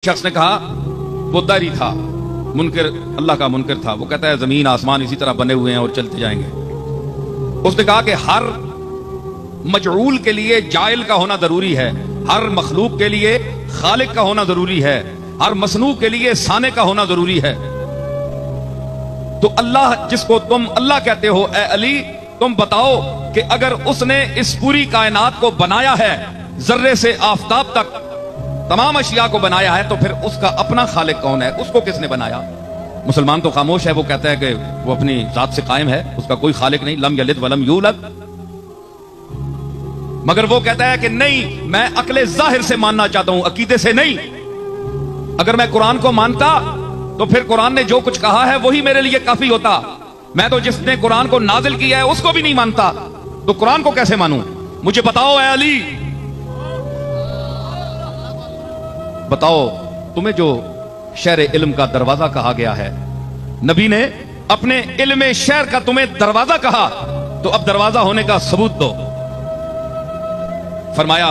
शख्स ने कहा, वो दारी था, मुनकर, अल्लाह का मुनकर था। वो कहता है जमीन आसमान इसी तरह बने हुए हैं और चलते जाएंगे। उसने कहा कि हर मजऊल के लिए जाइल का होना जरूरी है, हर मखलूक के लिए खालिक का होना जरूरी है, हर मसनू के लिए साने का होना जरूरी है। तो अल्लाह जिसको तुम अल्लाह कहते हो, ए अली, तुम बताओ कि अगर उसने इस पूरी कायनात को बनाया है, जर्रे से आफताब तक तमाम अशिया को बनाया है, तो फिर उसका अपना खालिक कौन है? उसको किसने बनाया? मुसलमान तो खामोश है, वो कहता है कि वो अपनी जात से कायम है, उसका कोई खालिक नहीं, लम यलिद वलम यूलद। मगर वो कहता है कि नहीं, मैं अक्ले जाहिर से मानना चाहता हूं, अकीदे से नहीं। अगर मैं कुरान को मानता तो फिर कुरान ने जो कुछ कहा है वही मेरे लिए काफी होता। मैं तो जिसने कुरान को नाजिल किया है उसको भी नहीं मानता, तो कुरान को कैसे मानूं? मुझे बताओ ए अली, बताओ, तुम्हें जो शहर इल्म का दरवाजा कहा गया है, नबी ने अपने इल्म शहर का तुम्हें दरवाजा कहा, तो अब दरवाजा होने का सबूत दो। फरमाया,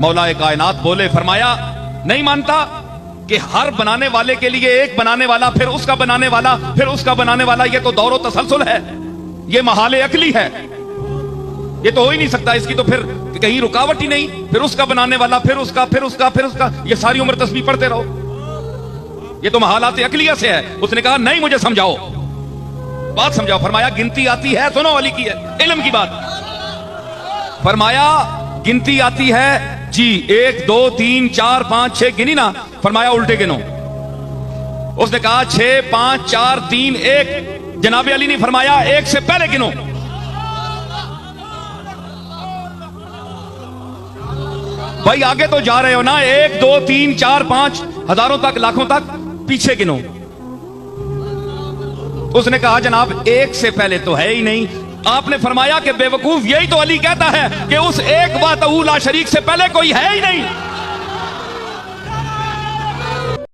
मौलाए कायनात बोले, फरमाया नहीं मानता कि हर बनाने वाले के लिए एक बनाने वाला, फिर उसका बनाने वाला, फिर उसका बनाने वाला, ये तो दौर तसलसल है, ये महाले अकली है, ये तो हो ही नहीं सकता, इसकी तो फिर कहीं रुकावट ही नहीं। फिर उसका बनाने वाला, फिर उसका, फिर उसका, फिर उसका, ये सारी उम्र तस्बीह पढ़ते रहो, ये तो महालात अकलिया से है। उसने कहा नहीं, मुझे समझाओ, बात समझाओ। फरमाया गिनती आती है, सुनो, अली की है, इल्म की बात। फरमाया गिनती आती है जी, 1 2 3 4 5 6 गिनी ना? फरमाया उल्टे गिनो। उसने कहा 6 5 4 3 1। जनाबे अली ने फरमाया 1 से पहले गिनो। भाई आगे तो जा रहे हो ना, 1 2 3 4 5 हजारों तक, लाखों तक, पीछे गिनो। उसने कहा जनाब 1 से पहले तो है ही नहीं। आपने फरमाया कि बेवकूफ, यही तो अली कहता है कि उस एक वातहू ला शरीक से पहले कोई है ही नहीं।